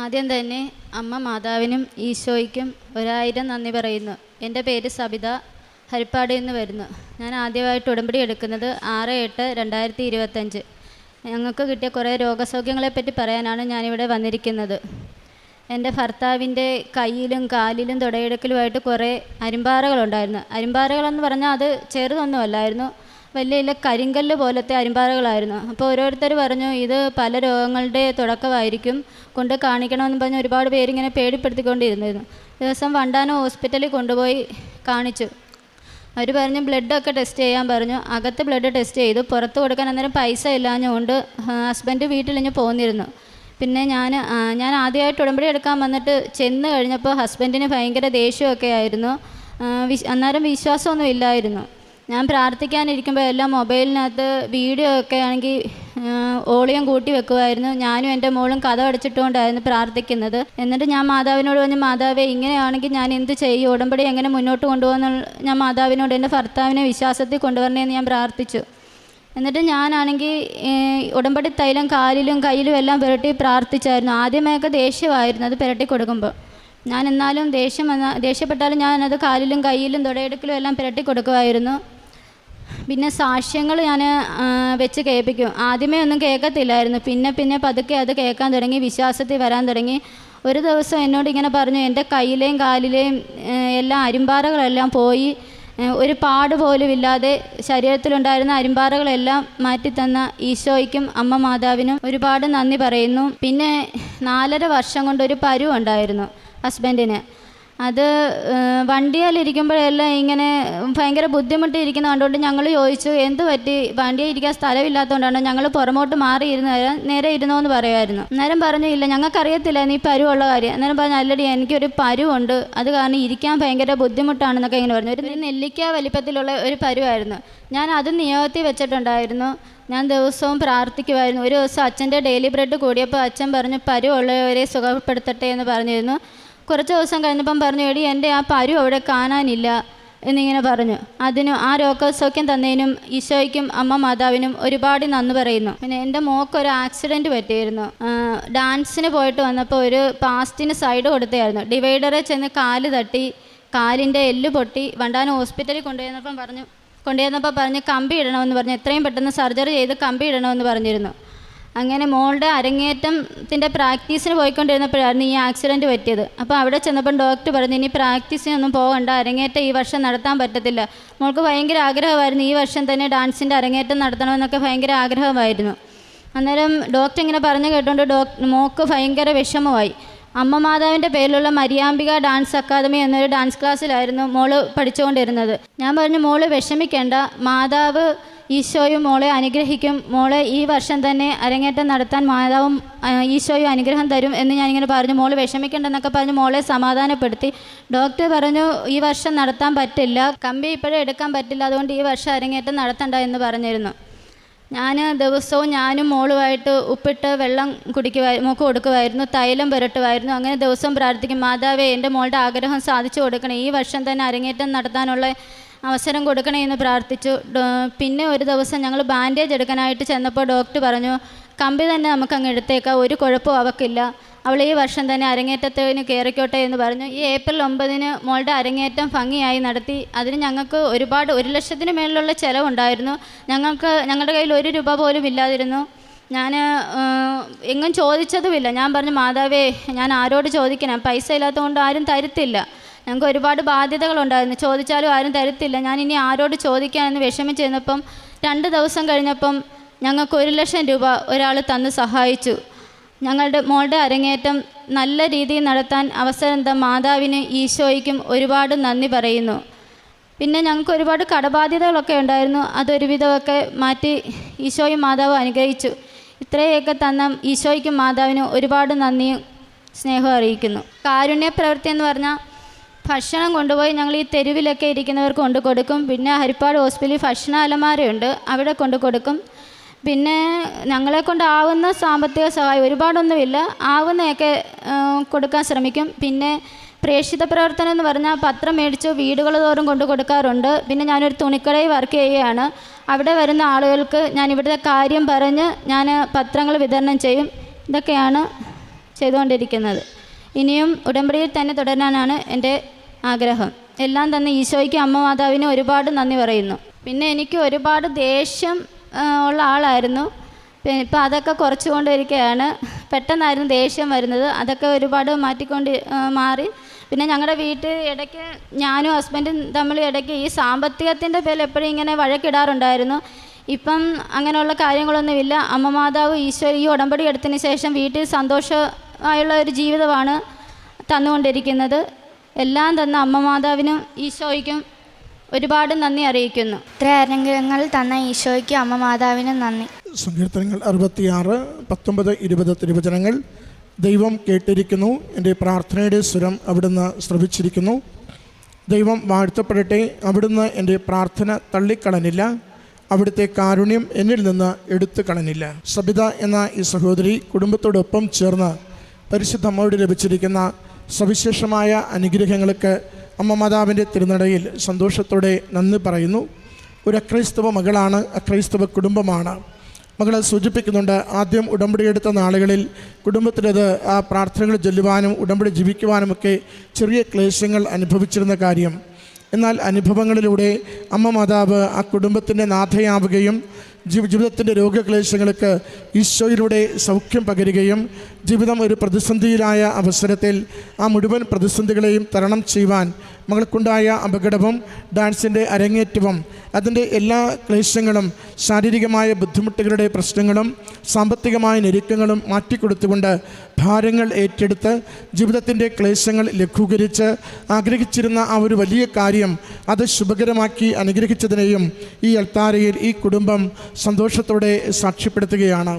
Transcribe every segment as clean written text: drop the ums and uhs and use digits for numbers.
ആദ്യം തന്നെ അമ്മ മാതാവിനും ഈശോയ്ക്കും 1000 നന്ദി പറയുന്നു. എൻ്റെ പേര് സബിത, ഹരിപ്പാടിൽ നിന്ന് വരുന്നു. ഞാൻ ആദ്യമായിട്ട് ഉടമ്പടി എടുക്കുന്നത് 6/8/2025. ഞങ്ങൾക്ക് കിട്ടിയ കുറേ രോഗസൗഖ്യങ്ങളെപ്പറ്റി പറയാനാണ് ഞാനിവിടെ വന്നിരിക്കുന്നത്. എൻ്റെ ഭർത്താവിൻ്റെ കയ്യിലും കാലിലും തുടയിടക്കിലുമായിട്ട് കുറേ അരിമ്പാറകളുണ്ടായിരുന്നു. അരിമ്പാറകളെന്ന് പറഞ്ഞാൽ അത് ചെറുതൊന്നുമല്ലായിരുന്നു, വലിയ വലിയ കരിങ്കല്ല് പോലത്തെ അരിമ്പാറകളായിരുന്നു. അപ്പോൾ ഓരോരുത്തർ പറഞ്ഞു ഇത് പല രോഗങ്ങളുടെ തുടക്കമായിരിക്കും, കൊണ്ട് കാണിക്കണമെന്ന് പറഞ്ഞ് ഒരുപാട് പേരിങ്ങനെ പേടിപ്പെടുത്തിക്കൊണ്ടിരുന്നിരുന്നു. ദിവസം വണ്ടാനം ഹോസ്പിറ്റലിൽ കൊണ്ടുപോയി കാണിച്ചു. അവർ പറഞ്ഞു ബ്ലഡൊക്കെ ടെസ്റ്റ് ചെയ്യാൻ പറഞ്ഞു. അകത്ത് ബ്ലഡ് ടെസ്റ്റ് ചെയ്തു, പുറത്ത് കൊടുക്കാൻ അന്നേരം പൈസ ഇല്ലാഞ്ഞുകൊണ്ട് ഹസ്ബൻഡ് വീട്ടിലിഞ്ഞ് പോന്നിരുന്നു. പിന്നെ ഞാൻ ആദ്യമായിട്ട് ഉടമ്പടി എടുക്കാൻ വന്നിട്ട് ചെന്ന് കഴിഞ്ഞപ്പോൾ ഹസ്ബൻഡിന് ഭയങ്കര ദേഷ്യമൊക്കെ ആയിരുന്നു. അന്നേരം വിശ്വാസമൊന്നും ഇല്ലായിരുന്നു. ഞാൻ പ്രാർത്ഥിക്കാനിരിക്കുമ്പോൾ എല്ലാം മൊബൈലിനകത്ത് വീഡിയോ ഒക്കെ ആണെങ്കിൽ വോളിയം കൂട്ടി വെക്കുമായിരുന്നു. ഞാനും എൻ്റെ മോളും കഥ അടച്ചിട്ടുകൊണ്ടായിരുന്നു പ്രാർത്ഥിക്കുന്നത്. എന്നിട്ട് ഞാൻ മാതാവിനോട് പറഞ്ഞു, മാതാവേ ഇങ്ങനെയാണെങ്കിൽ ഞാൻ എന്ത് ചെയ്യും, ഉടമ്പടി എങ്ങനെ മുന്നോട്ട് കൊണ്ടുപോകുന്ന ഞാൻ മാതാവിനോട് എൻ്റെ ഭർത്താവിനെ വിശ്വാസത്തിൽ കൊണ്ടുവരണേന്ന് ഞാൻ പ്രാർത്ഥിച്ചു. എന്നിട്ട് ഞാനാണെങ്കിൽ ഉടമ്പടി തൈലം കാലിലും കയ്യിലും എല്ലാം പുരട്ടി പ്രാർത്ഥിച്ചായിരുന്നു. ആദ്യമൊക്കെ ദേഷ്യമായിരുന്നു അത് പുരട്ടി കൊടുക്കുമ്പോൾ. ഞാൻ എന്നാലും ദേഷ്യപ്പെട്ടാലും ഞാനത് കാലിലും കയ്യിലും തുടയെടുക്കലും എല്ലാം പുരട്ടി കൊടുക്കുമായിരുന്നു. പിന്നെ സാക്ഷ്യങ്ങൾ ഞാൻ വെച്ച് കേൾപ്പിക്കും. ആദ്യമേ ഒന്നും കേൾക്കത്തില്ലായിരുന്നു, പിന്നെ പതുക്കെ അത് കേൾക്കാൻ തുടങ്ങി, വിശ്വാസത്തിൽ വരാൻ തുടങ്ങി. ഒരു ദിവസം എന്നോട് ഇങ്ങനെ പറഞ്ഞു, എൻ്റെ കയ്യിലെയും കാലിലെയും എല്ലാ അരിമ്പാറകളെല്ലാം പോയി, ഒരു പാട് പോലും ഇല്ലാതെ ശരീരത്തിലുണ്ടായിരുന്ന അരിമ്പാറകളെല്ലാം മാറ്റിത്തന്ന ഈശോയ്ക്കും അമ്മ മാതാവിനും ഒരുപാട് നന്ദി പറയുന്നു. പിന്നെ 4.5 വർഷം കൊണ്ടൊരു പരുവുണ്ടായിരുന്നു ഹസ്ബൻഡിന്. അത് വണ്ടിയിലിരിക്കുമ്പോഴെല്ലാം ഇങ്ങനെ ഭയങ്കര ബുദ്ധിമുട്ടിയിരിക്കുന്ന കണ്ടുകൊണ്ട് ഞങ്ങൾ ചോദിച്ചു എന്ത് പറ്റി, വണ്ടിയിൽ ഇരിക്കാൻ സ്ഥലമില്ലാത്തതുകൊണ്ടാണ് ഞങ്ങൾ പുറമോട്ട് മാറി നേരെ ഇരുന്നോന്ന് പറയുമായിരുന്നു. അന്നേരം പറഞ്ഞു ഇല്ല ഞങ്ങൾക്കറിയത്തില്ല നീ പരുവുള്ള കാര്യം. അന്നേരം പറഞ്ഞു അല്ലടി എനിക്കൊരു പരുവുണ്ട്, അത് കാരണം ഇരിക്കാൻ ഭയങ്കര ബുദ്ധിമുട്ടാണെന്നൊക്കെ ഇങ്ങനെ പറഞ്ഞു. ഒരു നെല്ലിക്ക വലിപ്പത്തിലുള്ള ഒരു പരുവായിരുന്നു. ഞാൻ അത് നിയോഗത്തിൽ വെച്ചിട്ടുണ്ടായിരുന്നു. ഞാൻ ദിവസവും പ്രാർത്ഥിക്കുമായിരുന്നു. ഒരു ദിവസം അച്ഛൻ്റെ ഡെയിലി ബ്രെഡ് കൂടിയപ്പോൾ അച്ഛൻ പറഞ്ഞു പരുവുള്ളവരെ സുഖപ്പെടുത്തട്ടെ എന്ന് പറഞ്ഞിരുന്നു. കുറച്ച് ദിവസം കഴിഞ്ഞപ്പം പറഞ്ഞു എടി എൻ്റെ ആ പരു അവിടെ കാണാനില്ല എന്നിങ്ങനെ പറഞ്ഞു. അതിനും ആ രോഗസൗഖ്യം തന്നതിനും ഈശോയ്ക്കും അമ്മ മാതാവിനും ഒരുപാട് നന്ദി പറയുന്നു. പിന്നെ എൻ്റെ മോക്കൊരു ആക്സിഡൻറ്റ് പറ്റിയിരുന്നു. ഡാൻസിന് പോയിട്ട് വന്നപ്പോൾ ഒരു പാസ്റ്റിന് സൈഡ് കൊടുത്തായിരുന്നു. ഡിവൈഡറെ ചെന്ന് കാല് തട്ടി, കാലിൻ്റെ എല്ല് പൊട്ടി. വണ്ടാനം ഹോസ്പിറ്റലിൽ കൊണ്ടുവന്നപ്പോൾ പറഞ്ഞു കമ്പി ഇടണമെന്ന് പറഞ്ഞു. എത്രയും പെട്ടെന്ന് സർജറി ചെയ്ത് കമ്പി ഇടണമെന്ന് പറഞ്ഞിരുന്നു. അങ്ങനെ മോളുടെ അരങ്ങേറ്റത്തിൻ്റെ പ്രാക്ടീസിന് പോയിക്കൊണ്ടിരുന്നപ്പോഴായിരുന്നു ഈ ആക്സിഡൻറ്റ് പറ്റിയത്. അപ്പോൾ അവിടെ ചെന്നപ്പം ഡോക്ടർ പറഞ്ഞു ഇനി പ്രാക്ടീസിനൊന്നും പോകണ്ട, അരങ്ങേറ്റം ഈ വർഷം നടത്താൻ പറ്റത്തില്ല. മോൾക്ക് ഭയങ്കര ആഗ്രഹമായിരുന്നു ഈ വർഷം തന്നെ ഡാൻസിൻ്റെ അരങ്ങേറ്റം നടത്തണമെന്നൊക്കെ ഭയങ്കര ആഗ്രഹമായിരുന്നു. അന്നേരം ഡോക്ടർ ഇങ്ങനെ പറഞ്ഞു കേട്ടുകൊണ്ട് മോൾക്ക് ഭയങ്കര വിഷമമായി. അമ്മ മാതാവിൻ്റെ പേരിലുള്ള മരിയാമ്പിക ഡാൻസ് അക്കാദമി എന്നൊരു ഡാൻസ് ക്ലാസ്സിലായിരുന്നു മോള് പഠിച്ചുകൊണ്ടിരുന്നത്. ഞാൻ പറഞ്ഞു മോള് വിഷമിക്കേണ്ട, മാതാവ് ഈശോയും മോളെ അനുഗ്രഹിക്കും, മോളെ ഈ വർഷം തന്നെ അരങ്ങേറ്റം നടത്താൻ മാതാവും ഈശോയും അനുഗ്രഹം തരും എന്ന് ഞാനിങ്ങനെ പറഞ്ഞു. മോള് വിഷമിക്കേണ്ടെന്നൊക്കെ പറഞ്ഞ് മോളെ സമാധാനപ്പെടുത്തി. ഡോക്ടർ പറഞ്ഞു ഈ വർഷം നടത്താൻ പറ്റില്ല, കമ്പി ഇപ്പോഴേ എടുക്കാൻ പറ്റില്ല, അതുകൊണ്ട് ഈ വർഷം അരങ്ങേറ്റം നടത്തണ്ട എന്ന് പറഞ്ഞിരുന്നു. ദിവസവും ഞാനും മോളുമായിട്ട് ഉപ്പിട്ട് വെള്ളം മോൾക്ക് കൊടുക്കുമായിരുന്നു, തൈലം പുരട്ടുമായിരുന്നു. അങ്ങനെ ദിവസവും പ്രാർത്ഥിക്കും, മാതാവേ എൻ്റെ മോളുടെ ആഗ്രഹം സാധിച്ചു കൊടുക്കണേ, ഈ വർഷം തന്നെ അരങ്ങേറ്റം നടത്താനുള്ള അവസരം കൊടുക്കണേ എന്ന് പ്രാർത്ഥിച്ചു. പിന്നെ ഒരു ദിവസം ഞങ്ങൾ ബാൻഡേജ് എടുക്കാനായിട്ട് ചെന്നപ്പോൾ ഡോക്ടർ പറഞ്ഞു കമ്പി തന്നെ നമുക്കങ്ങ് എടുത്തേക്കാം, ഒരു കുഴപ്പവും അവക്കില്ല, അവൾ ഈ വർഷം തന്നെ അരങ്ങേറ്റത്തിന് കയറിക്കോട്ടെ എന്ന് പറഞ്ഞു. ഈ ഏപ്രിൽ 9 മോളുടെ അരങ്ങേറ്റം ഭംഗിയായി നടത്തി. അതിന് ഞങ്ങൾക്ക് ഒരുപാട് 1 ലക്ഷത്തിന് മേളിലുള്ള ചിലവുണ്ടായിരുന്നു. ഞങ്ങളുടെ കയ്യിൽ 1 രൂപ പോലും ഇല്ലാതിരുന്നു. ഞാൻ എങ്ങും ചോദിച്ചതുമില്ല. ഞാൻ പറഞ്ഞു മാതാവേ ഞാൻ ആരോട് ചോദിക്കണം, പൈസ ഇല്ലാത്തതുകൊണ്ട് ആരും തരത്തില്ല, ഞങ്ങൾക്ക് ഒരുപാട് ബാധ്യതകളുണ്ടായിരുന്നു, ചോദിച്ചാലും ആരും തരത്തില്ല, ഞാൻ ഇനി ആരോട് ചോദിക്കാമെന്ന് വിഷമിച്ചിരുന്നപ്പം 2 ദിവസം കഴിഞ്ഞപ്പം ഞങ്ങൾക്ക് 1 ലക്ഷം രൂപ ഒരാൾ തന്ന് സഹായിച്ചു. ഞങ്ങളുടെ മോളുടെ അരങ്ങേറ്റം നല്ല രീതിയിൽ നടത്താൻ അവസരം തന്ന മാതാവിന് ഈശോയ്ക്കും ഒരുപാട് നന്ദി പറയുന്നു. പിന്നെ ഞങ്ങൾക്ക് ഒരുപാട് കടബാധ്യതകളൊക്കെ ഉണ്ടായിരുന്നു, അതൊരുവിധമൊക്കെ മാറ്റി ഈശോയും മാതാവും അനുഗ്രഹിച്ചു. ഇത്രയൊക്കെ തന്ന ഈശോയ്ക്കും മാതാവിനും ഒരുപാട് നന്ദിയും സ്നേഹവും അറിയിക്കുന്നു. കാരുണ്യ പ്രവൃത്തി എന്ന് പറഞ്ഞാൽ ഭക്ഷണം കൊണ്ടുപോയി ഞങ്ങൾ ഈ തെരുവിലൊക്കെ ഇരിക്കുന്നവർക്ക് കൊണ്ടു കൊടുക്കും. പിന്നെ ഹരിപ്പാട് ഹോസ്പിറ്റലിൽ ഭക്ഷണ അലമാരയുണ്ട്, അവിടെ കൊണ്ടു കൊടുക്കും. പിന്നെ ഞങ്ങളെ കൊണ്ടാവുന്ന സാമ്പത്തിക സഹായം ഒരുപാടൊന്നുമില്ല, ആവുന്നതൊക്കെ കൊടുക്കാൻ ശ്രമിക്കും. പിന്നെ പ്രേക്ഷിത പ്രവർത്തനം എന്ന് പറഞ്ഞാൽ പത്രം മേടിച്ച് വീടുകൾ തോറും കൊണ്ടു കൊടുക്കാറുണ്ട്. പിന്നെ ഞാനൊരു തുണിക്കടയിൽ വർക്ക് ചെയ്യുകയാണ്. അവിടെ വരുന്ന ആളുകൾക്ക് ഞാൻ ഇവിടുത്തെ കാര്യം പറഞ്ഞ് ഞാൻ പത്രങ്ങൾ വിതരണം ചെയ്യും. ഇതൊക്കെയാണ് ചെയ്തുകൊണ്ടിരിക്കുന്നത്. ഇനിയും ഉടമ്പടിയിൽ തന്നെ തുടരാനാണ് എൻ്റെ ആഗ്രഹം. എല്ലാം തന്നെ ഈശോയ്ക്കും അമ്മ മാതാവിനും ഒരുപാട് നന്ദി പറയുന്നു. പിന്നെ എനിക്ക് ഒരുപാട് ദേഷ്യം ഉള്ള ആളായിരുന്നു. ഇപ്പം അതൊക്കെ കുറച്ചുകൊണ്ടിരിക്കുകയാണ്. പെട്ടെന്നായിരുന്നു ദേഷ്യം വരുന്നത്, അതൊക്കെ ഒരുപാട് മാറി. പിന്നെ ഞങ്ങളുടെ വീട്ടിൽ ഇടയ്ക്ക് ഞാനും ഹസ്ബൻഡും തമ്മിൽ ഇടയ്ക്ക് ഈ സാമ്പത്തികത്തിൻ്റെ പേരിൽ എപ്പോഴും ഇങ്ങനെ വഴക്കിടാറുണ്ടായിരുന്നു. ഇപ്പം അങ്ങനെയുള്ള കാര്യങ്ങളൊന്നുമില്ല. അമ്മ മാതാവ് ഈശോ ഈ ഉടമ്പടി എടുത്തതിന് ശേഷം വീട്ടിൽ സന്തോഷമായുള്ള ഒരു ജീവിതമാണ് തന്നുകൊണ്ടിരിക്കുന്നത്. എല്ലാം തന്ന അമ്മ മാതാവിനും ഈശോയ്ക്കും ഒരുപാട് നന്ദി അറിയിക്കുന്നു. ഇത്ര അനുഗ്രഹങ്ങൾ തന്ന ഈശോയ്ക്കും അമ്മ മാതാവിനും നന്ദി. സങ്കീർത്തനങ്ങൾ 66, 19, 20 തിരുവചനങ്ങൾ. ദൈവം കേട്ടിരിക്കുന്നു, എൻ്റെ പ്രാർത്ഥനയുടെ സ്വരം അവിടുന്ന് ശ്രവിച്ചിരിക്കുന്നു. ദൈവം വാഴ്ത്തപ്പെടട്ടെ. അവിടുന്ന് എൻ്റെ പ്രാർത്ഥന തള്ളിക്കളഞ്ഞില്ല, അവിടുത്തെ കാരുണ്യം എന്നിൽ നിന്ന് എടുത്തു കളഞ്ഞില്ല. സബിത എന്ന ഈ സഹോദരി കുടുംബത്തോടൊപ്പം ചേർന്ന് പരിശുദ്ധ അമ്മയോട് ലഭിച്ചിരിക്കുന്ന സവിശേഷമായ അനുഗ്രഹങ്ങൾക്ക് അമ്മ മാതാവിൻ്റെ തിരുനടയിൽ സന്തോഷത്തോടെ നന്ദി പറയുന്നു. ഒരു അക്രൈസ്തവ മകളാണ്, അക്രൈസ്തവ കുടുംബമാണ്. മകളെ സൂചിപ്പിക്കുന്നുണ്ട്, ആദ്യം ഉടമ്പടി എടുത്ത നാളുകളിൽ കുടുംബത്തിലത് ആ പ്രാർത്ഥനകൾ ചൊല്ലുവാനും ഉടമ്പടി ജീവിക്കുവാനുമൊക്കെ ചെറിയ ക്ലേശങ്ങൾ അനുഭവിച്ചിരുന്ന കാര്യം. എന്നാൽ അനുഭവങ്ങളിലൂടെ അമ്മ മാതാവ് ആ കുടുംബത്തിൻ്റെ നാഥയാവുകയും ജീവിതത്തിൻ്റെ രോഗക്ലേശങ്ങൾക്ക് ഈശോയിലൂടെ സൗഖ്യം പകരുകയും ജീവിതം ഒരു പ്രതിസന്ധിയിലായ അവസരത്തിൽ ആ മുഴുവൻ പ്രതിസന്ധികളെയും തരണം ചെയ്യുവാൻ മകൾക്കുണ്ടായ അപകടവും ഡാൻസിൻ്റെ അരങ്ങേറ്റവും അതിൻ്റെ എല്ലാ ക്ലേശങ്ങളും ശാരീരികമായ ബുദ്ധിമുട്ടുകളുടെ പ്രശ്നങ്ങളും സാമ്പത്തികമായ ഞെരുക്കങ്ങളും മാറ്റിക്കൊടുത്തുകൊണ്ട് ഭാരങ്ങൾ ഏറ്റെടുത്ത് ജീവിതത്തിൻ്റെ ക്ലേശങ്ങൾ ലഘൂകരിച്ച് ആഗ്രഹിച്ചിരുന്ന ആ ഒരു വലിയ കാര്യം അത് ശുഭകരമാക്കി അനുഗ്രഹിച്ചതിനെയും ഈ അൾത്താരയിൽ ഈ കുടുംബം സന്തോഷത്തോടെ സാക്ഷ്യപ്പെടുത്തുകയാണ്.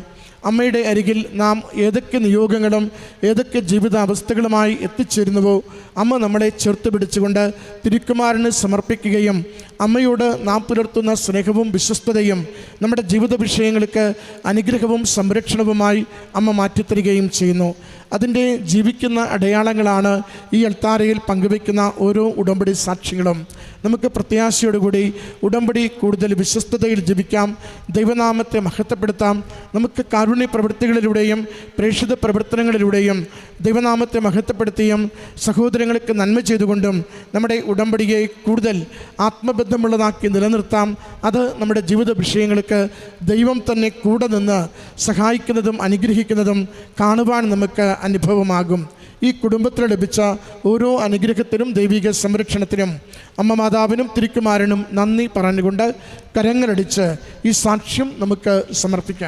അമ്മയുടെ അരികിൽ നാം ഏതൊക്കെ നിയോഗങ്ങളും ഏതൊക്കെ ജീവിതാവസ്ഥകളുമായി എത്തിച്ചേരുന്നുവോ അമ്മ നമ്മളെ ചേർത്ത് പിടിച്ചുകൊണ്ട് തിരുക്കുമാരന് സമർപ്പിക്കുകയും അമ്മയോട് നാം പുലർത്തുന്ന സ്നേഹവും വിശ്വസ്തതയും നമ്മുടെ ജീവിത വിഷയങ്ങൾക്ക് അനുഗ്രഹവും സംരക്ഷണവുമായി അമ്മ മാറ്റിത്തരികയും ചെയ്യുന്നു. അതിൻ്റെ ജീവിക്കുന്ന അടയാളങ്ങളാണ് ഈ അൾത്താരയിൽ പങ്കുവയ്ക്കുന്ന ഓരോ ഉടമ്പടി സാക്ഷികളും. നമുക്ക് പ്രത്യാശയോടുകൂടി ഉടമ്പടി കൂടുതൽ വിശ്വസ്തതയിൽ ജീവിക്കാം, ദൈവനാമത്തെ മഹത്വപ്പെടുത്താം. നമുക്ക് കാരുണ്യ പ്രവൃത്തികളിലൂടെയും പ്രേക്ഷിത പ്രവർത്തനങ്ങളിലൂടെയും ദൈവനാമത്തെ മഹത്വപ്പെടുത്തിയും സഹോദരങ്ങൾക്ക് നന്മ ചെയ്തുകൊണ്ടും നമ്മുടെ ഉടമ്പടിയെ കൂടുതൽ ആത്മബന്ധമുള്ളതാക്കി നിലനിർത്താം. അത് നമ്മുടെ ജീവിത വിഷയങ്ങൾക്ക് ദൈവം തന്നെ കൂടെ നിന്ന് സഹായിക്കുന്നതും അനുഗ്രഹിക്കുന്നതും കാണുവാൻ നമുക്ക് അനുഭവമാകും. ഈ കുടുംബത്തിൽ ലഭിച്ച ഓരോ അനുഗ്രഹത്തിനും ദൈവിക സംരക്ഷണത്തിനും അമ്മ മാതാവിനും തിരുക്കുമാരനും നന്ദി പറഞ്ഞുകൊണ്ട് കരങ്ങളടിച്ച് ഈ സാക്ഷ്യം നമുക്ക് സമർപ്പിക്കാം.